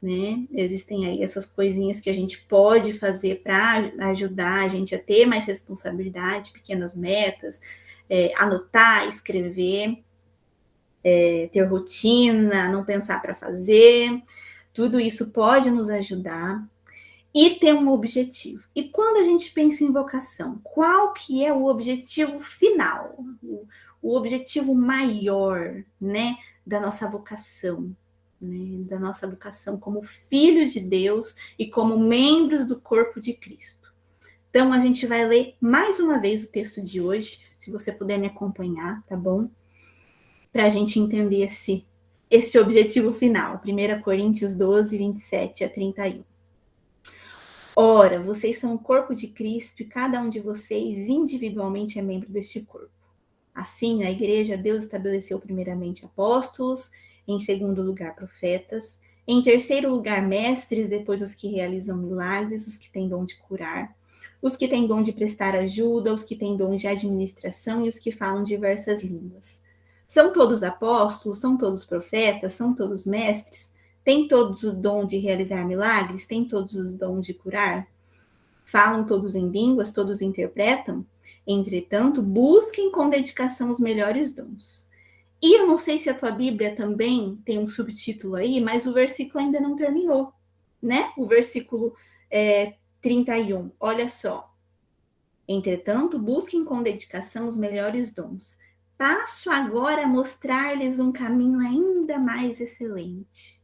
né? Existem aí essas coisinhas que a gente pode fazer para ajudar a gente a ter mais responsabilidade, pequenas metas, anotar, escrever, ter rotina, não pensar para fazer. Tudo isso pode nos ajudar e ter um objetivo. E quando a gente pensa em vocação, qual que é o objetivo final? O objetivo maior, né, da nossa vocação? Da nossa vocação como filhos de Deus e como membros do corpo de Cristo. Então, a gente vai ler mais uma vez o texto de hoje, se você puder me acompanhar, tá bom? Para a gente entender esse objetivo final. 1 Coríntios 12, 27 a 31. Ora, vocês são o corpo de Cristo e cada um de vocês individualmente é membro deste corpo. Assim, na igreja, Deus estabeleceu primeiramente apóstolos, em segundo lugar, profetas, em terceiro lugar, mestres, depois os que realizam milagres, os que têm dom de curar, os que têm dom de prestar ajuda, os que têm dom de administração e os que falam diversas línguas. São todos apóstolos? São todos profetas? São todos mestres? Têm todos o dom de realizar milagres? Têm todos os dons de curar? Falam todos em línguas? Todos interpretam? Entretanto, busquem com dedicação os melhores dons. E eu não sei se a tua Bíblia também tem um subtítulo aí, mas o versículo ainda não terminou, né? O versículo 31. Olha só. Entretanto, busquem com dedicação os melhores dons. Passo agora a mostrar-lhes um caminho ainda mais excelente.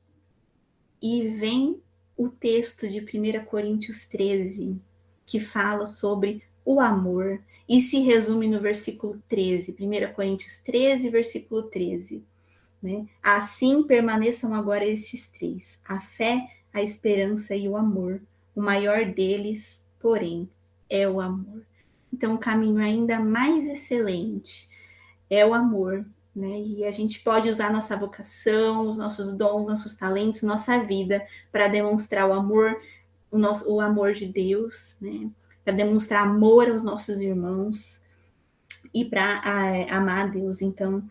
E vem o texto de 1 Coríntios 13, que fala sobre o amor, e se resume no versículo 13, 1 Coríntios 13, versículo 13. Né? Assim permaneçam agora estes três, a fé, a esperança e o amor. O maior deles, porém, é o amor. Então, o caminho ainda mais excelente é o amor, né? E a gente pode usar nossa vocação, os nossos dons, nossos talentos, nossa vida para demonstrar o amor, o amor de Deus, né? Para demonstrar amor aos nossos irmãos e para amar a Deus. Então,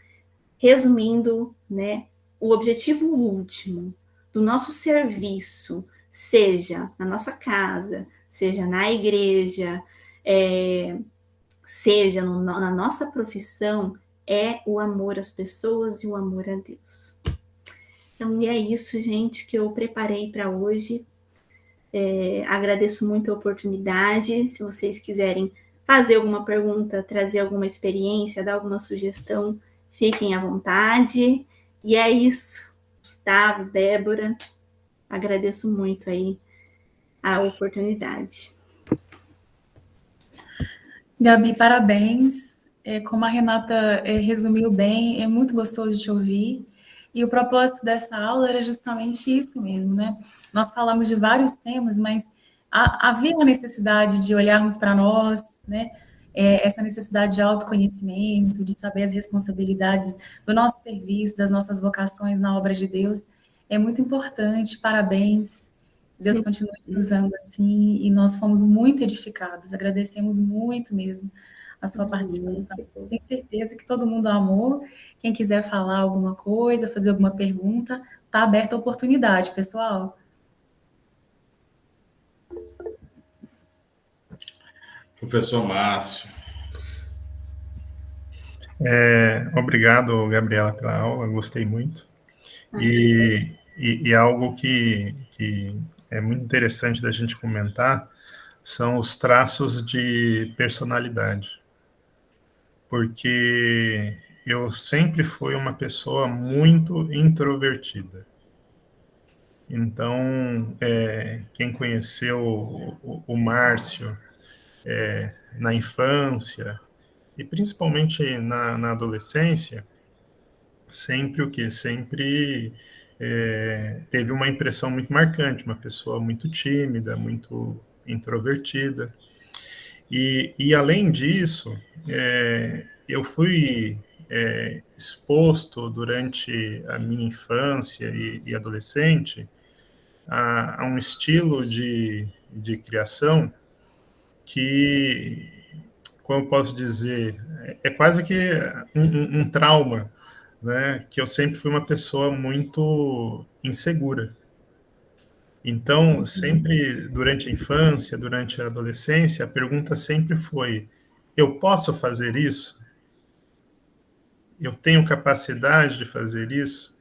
resumindo, né, o objetivo último do nosso serviço, seja na nossa casa, seja na igreja, seja na nossa profissão, é o amor às pessoas e o amor a Deus. Então, e é isso, gente, que eu preparei para hoje. Agradeço muito a oportunidade. Se vocês quiserem fazer alguma pergunta, trazer alguma experiência, dar alguma sugestão, fiquem à vontade. E é isso. Gustavo, Débora, agradeço muito aí a oportunidade. Gabi, parabéns. Como a Renata resumiu bem, é muito gostoso te ouvir. E o propósito dessa aula era justamente isso mesmo, né? Nós falamos de vários temas, mas havia uma necessidade de olharmos para nós, né? Essa necessidade de autoconhecimento, de saber as responsabilidades do nosso serviço, das nossas vocações na obra de Deus. É muito importante, parabéns. Deus continue te usando assim, e nós fomos muito edificados. Agradecemos muito mesmo a sua participação. Tenho certeza que todo mundo amou. Quem quiser falar alguma coisa, fazer alguma pergunta, está aberta a oportunidade, pessoal. Professor Márcio. Obrigado, Gabriela, pela aula, gostei muito. E algo que é muito interessante da gente comentar são os traços de personalidade. Porque eu sempre fui uma pessoa muito introvertida. Então, quem conheceu o Márcio na infância, e principalmente na adolescência, sempre teve uma impressão muito marcante, uma pessoa muito tímida, muito introvertida. E além disso, eu fui exposto durante a minha infância e adolescente a um estilo de criação que, como eu posso dizer, é quase que um trauma, né? Que eu sempre fui uma pessoa muito insegura. Então, sempre durante a infância, durante a adolescência, a pergunta sempre foi: eu posso fazer isso? Eu tenho capacidade de fazer isso?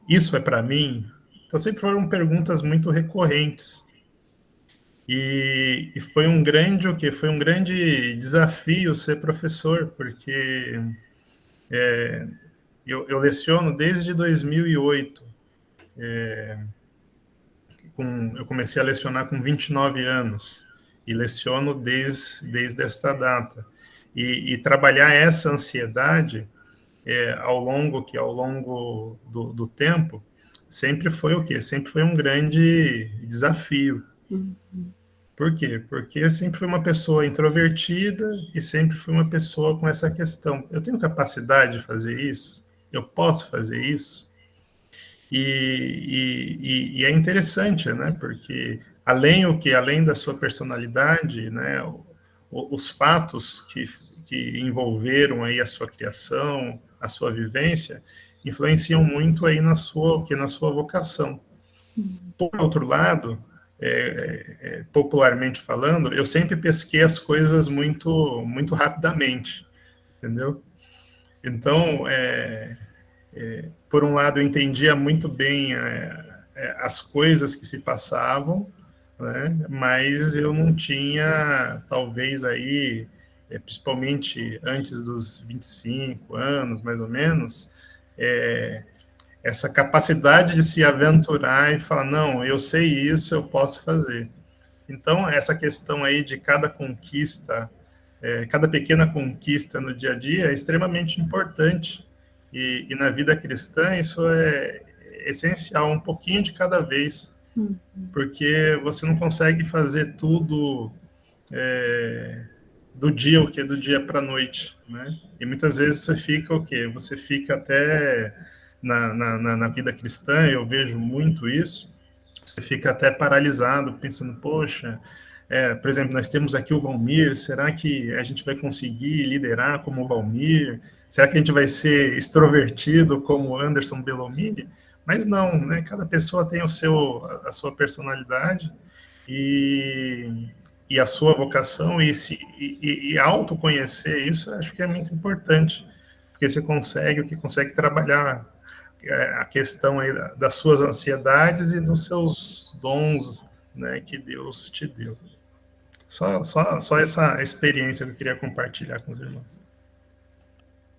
Isso é para mim? Então, sempre foram perguntas muito recorrentes. E foi um grande o quê? Foi um grande desafio ser professor, porque eu leciono desde 2008. Eu comecei a lecionar com 29 anos e leciono desde esta data. E trabalhar essa ansiedade ao longo do tempo sempre foi o quê? Sempre foi um grande desafio. Por quê? Porque eu sempre fui uma pessoa introvertida e sempre fui uma pessoa com essa questão. Eu tenho capacidade de fazer isso? Eu posso fazer isso? E é interessante, né? Porque além da sua personalidade, né? Os fatos que envolveram aí a sua criação, a sua vivência, influenciam muito aí na sua vocação. Por outro lado, popularmente falando, eu sempre pesquei as coisas muito rapidamente, entendeu? Então, por um lado, eu entendia muito bem as coisas que se passavam, né? Mas eu não tinha, talvez aí, principalmente antes dos 25 anos, mais ou menos, essa capacidade de se aventurar e falar, não, eu sei isso, eu posso fazer. Então, essa questão aí de cada conquista, cada pequena conquista no dia a dia é extremamente importante. E na vida cristã isso é essencial, um pouquinho de cada vez, porque você não consegue fazer tudo do dia, o que do dia para a noite, né? E muitas vezes você fica o quê? Você fica até na vida cristã, eu vejo muito isso, você fica até paralisado, pensando, poxa, por exemplo, nós temos aqui o Valmir, será que a gente vai conseguir liderar como o Valmir? Será que a gente vai ser extrovertido como o Anderson Belomini? Mas não, né? Cada pessoa tem a sua personalidade e, e a sua vocação e autoconhecer isso, acho que é muito importante, porque você consegue trabalhar a questão aí das suas ansiedades e dos seus dons, né, que Deus te deu. Só essa experiência que eu queria compartilhar com os irmãos.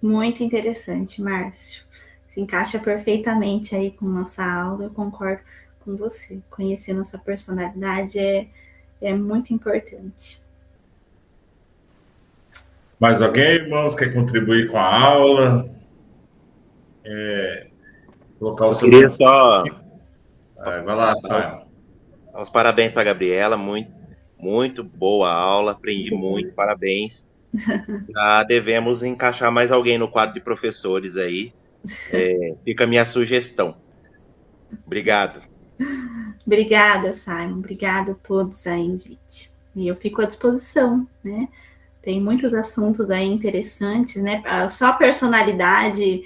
Muito interessante, Márcio. Se encaixa perfeitamente aí com nossa aula, eu concordo com você. Conhecer nossa personalidade é muito importante. Mais alguém, irmãos, quer contribuir com a aula? Colocar o Eu seu... queria só Vai lá, Simon. dar os parabéns para a Gabriela, muito, muito boa aula, aprendi muito, parabéns. Já devemos encaixar mais alguém no quadro de professores aí. Fica a minha sugestão. Obrigado. Obrigada, Simon. Obrigada a todos aí, gente. E eu fico à disposição, né? Tem muitos assuntos aí interessantes, né? Só a personalidade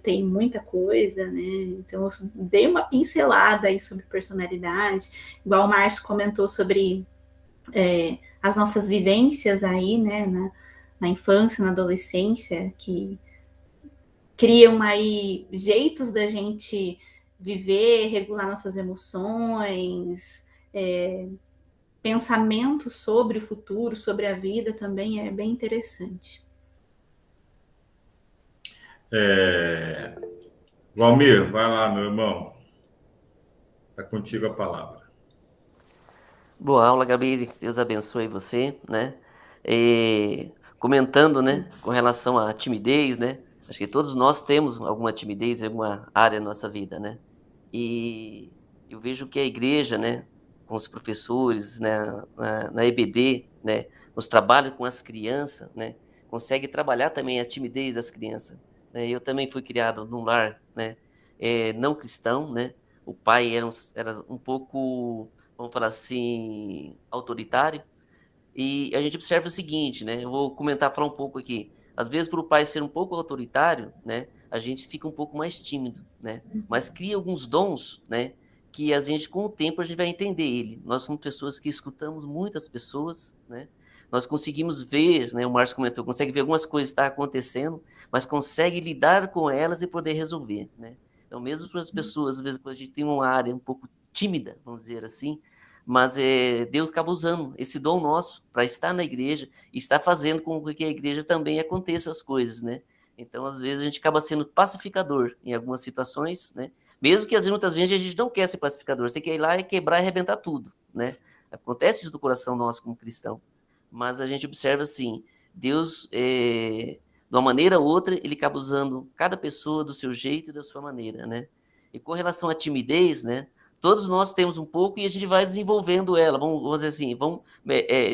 tem muita coisa, né? Então, eu dei uma pincelada aí sobre personalidade. Igual o Márcio comentou sobre as nossas vivências aí, né? Na infância, na adolescência, que criam aí jeitos da gente viver, regular nossas emoções, pensamentos sobre o futuro, sobre a vida também é bem interessante. Valmir, vai lá, meu irmão. Está contigo a palavra. Boa aula, Gabi. Deus abençoe você, né? Comentando, né, com relação à timidez, né? Acho que todos nós temos alguma timidez em alguma área da nossa vida, né? E eu vejo que a igreja, né, com os professores, né, na EBD, né, nos trabalhos com as crianças, né, consegue trabalhar também a timidez das crianças. Né? Eu também fui criado num lar, né, não cristão, né? O pai era um pouco, vamos falar assim, autoritário. E a gente observa o seguinte, né? Eu vou falar um pouco aqui. Às vezes, por o pai ser um pouco autoritário, né? A gente fica um pouco mais tímido, né? Mas cria alguns dons, né? Que a gente, com o tempo, a gente vai entender ele. Nós somos pessoas que escutamos muitas pessoas, né? Nós conseguimos ver, né? O Márcio comentou, consegue ver algumas coisas que estão acontecendo, mas consegue lidar com elas e poder resolver, né? Então, mesmo para as pessoas, às vezes, quando a gente tem uma área um pouco tímida, vamos dizer assim, mas Deus acaba usando esse dom nosso para estar na igreja e estar fazendo com que a igreja também aconteça as coisas, né? Então, às vezes, a gente acaba sendo pacificador em algumas situações, né? Mesmo que, às vezes, muitas vezes, a gente não quer ser pacificador, você quer ir lá e quebrar e arrebentar tudo, né? Acontece isso no coração nosso como cristão. Mas a gente observa, assim, Deus, de uma maneira ou outra, ele acaba usando cada pessoa do seu jeito e da sua maneira, né? E com relação à timidez, né? Todos nós temos um pouco e a gente vai desenvolvendo ela, vamos dizer assim, vamos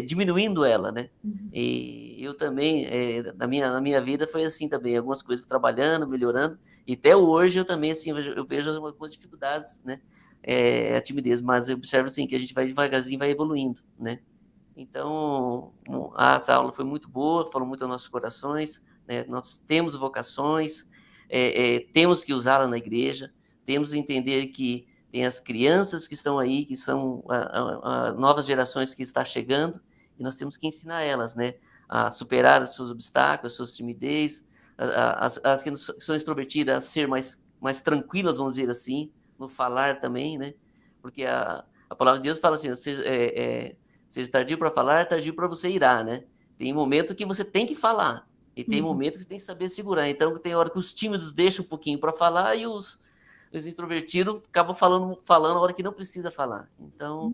diminuindo ela, né? E eu também, na minha vida foi assim também, algumas coisas trabalhando, melhorando, e até hoje eu também, assim, eu vejo algumas dificuldades, né? A timidez, mas eu observo, assim, que a gente vai devagarzinho, vai evoluindo, né? Então, essa aula foi muito boa, falou muito aos nossos corações, né? Nós temos vocações, temos que usá-la na igreja, temos que entender que tem as crianças que estão aí, que são novas gerações que estão chegando, e nós temos que ensinar elas, né, a superar os seus obstáculos, as suas timidez, as que são extrovertidas a ser mais tranquilas, vamos dizer assim, no falar também, né, porque a palavra de Deus fala assim, seja tardio para falar, tardio para você irá, né, tem momento que você tem que falar, e tem momento que você tem que saber segurar, então tem hora que os tímidos deixam um pouquinho para falar, e os introvertidos acabam falando a hora que não precisa falar. Então,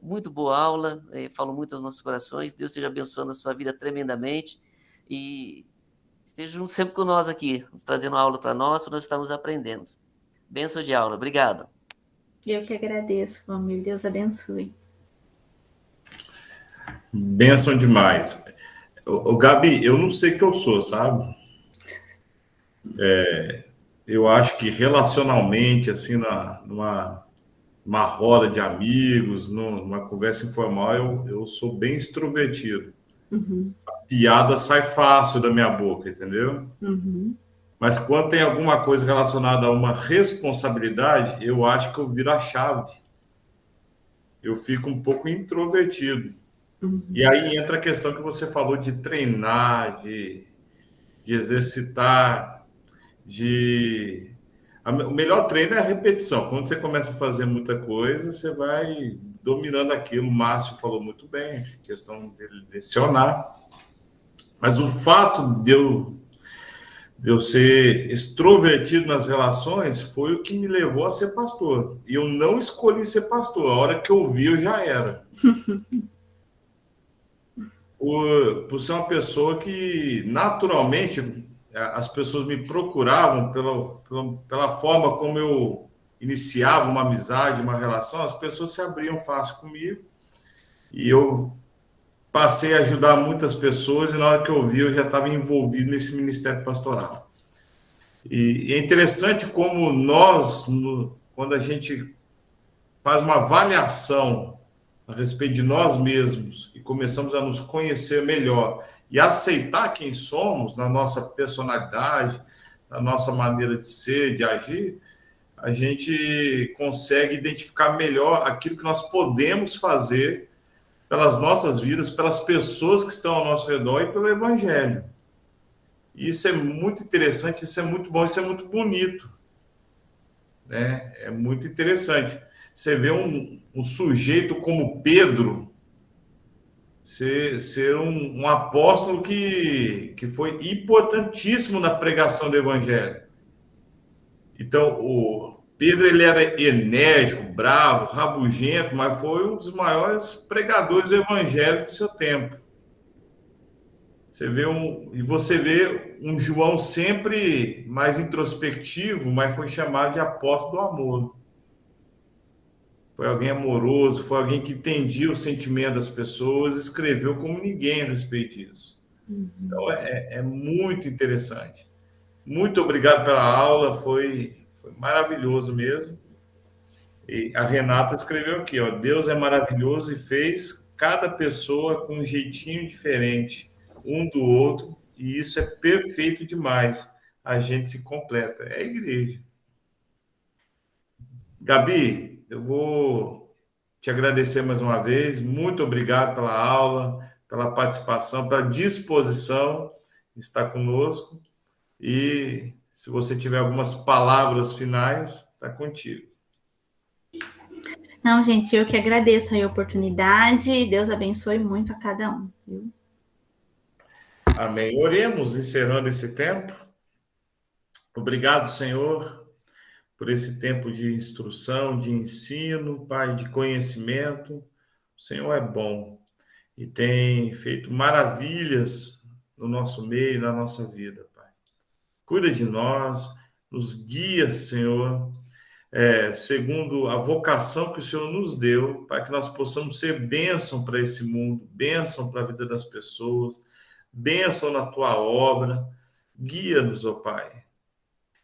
muito boa aula, falou muito aos nossos corações, Deus esteja abençoando a sua vida tremendamente, e esteja sempre com nós aqui, trazendo aula para nós estarmos aprendendo. Bênção de aula, obrigado. Eu que agradeço, Valmir, Deus abençoe. Benção demais. O Gabi, eu não sei o que eu sou, sabe? Eu acho que relacionalmente, assim, numa roda de amigos, numa conversa informal, eu sou bem extrovertido. Uhum, Piada sai fácil da minha boca, entendeu? uhum, Mas quando tem alguma coisa relacionada a uma responsabilidade, eu acho que eu viro a chave. Eu fico um pouco introvertido. uhum, E aí entra a questão que você falou de treinar, de exercitar, de... O melhor treino é a repetição. Quando você começa a fazer muita coisa, você vai dominando aquilo. O Márcio falou muito bem, questão dele lecionar. Mas o fato de eu ser extrovertido nas relações foi o que me levou a ser pastor. E eu não escolhi ser pastor. A hora que eu vi, eu já era. Por ser uma pessoa que, naturalmente, as pessoas me procuravam pela forma como eu iniciava uma amizade, uma relação, as pessoas se abriam fácil comigo. E eu passei a ajudar muitas pessoas e na hora que eu vi, eu já estava envolvido nesse ministério pastoral. E é interessante como nós, quando a gente faz uma avaliação a respeito de nós mesmos e começamos a nos conhecer melhor e aceitar quem somos na nossa personalidade, na nossa maneira de ser, de agir, a gente consegue identificar melhor aquilo que nós podemos fazer pelas nossas vidas, pelas pessoas que estão ao nosso redor e pelo Evangelho. E isso é muito interessante, isso é muito bom, isso é muito bonito, né? É muito interessante. Você vê um sujeito como Pedro ser um apóstolo que foi importantíssimo na pregação do Evangelho. Então, o Pedro ele era enérgico, bravo, rabugento, mas foi um dos maiores pregadores do Evangelho do seu tempo. Você vê um João sempre mais introspectivo, mas foi chamado de apóstolo do amor. Foi alguém amoroso, foi alguém que entendia o sentimento das pessoas, escreveu como ninguém a respeito disso. Então é muito interessante. Muito obrigado pela aula, foi maravilhoso mesmo. E a Renata escreveu aqui, ó, Deus é maravilhoso e fez cada pessoa com um jeitinho diferente, um do outro, e isso é perfeito demais. A gente se completa. É a igreja. Gabi, eu vou te agradecer mais uma vez. Muito obrigado pela aula, pela participação, pela disposição de estar conosco. E se você tiver algumas palavras finais, está contigo. Não, gente, eu que agradeço a oportunidade. Deus abençoe muito a cada um. Viu? Amém. Oremos, encerrando esse tempo. Obrigado, Senhor, por esse tempo de instrução, de ensino, Pai, de conhecimento. O Senhor é bom e tem feito maravilhas no nosso meio, na nossa vida, Pai. Cuida de nós, nos guia, Senhor, segundo a vocação que o Senhor nos deu, para que nós possamos ser bênção para esse mundo, bênção para a vida das pessoas, bênção na tua obra. Guia-nos, ó Pai.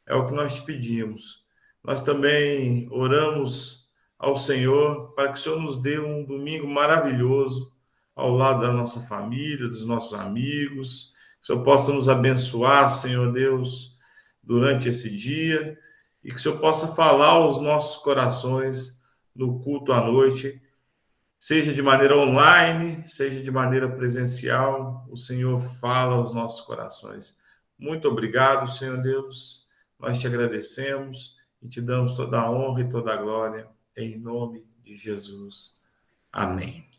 É o que nós te pedimos. Nós também oramos ao Senhor para que o Senhor nos dê um domingo maravilhoso ao lado da nossa família, dos nossos amigos. Que o Senhor possa nos abençoar, Senhor Deus, durante esse dia e que o Senhor possa falar aos nossos corações no culto à noite, seja de maneira online, seja de maneira presencial, o Senhor fala aos nossos corações. Muito obrigado, Senhor Deus. Nós te agradecemos e te damos toda a honra e toda a glória, em nome de Jesus. Amém.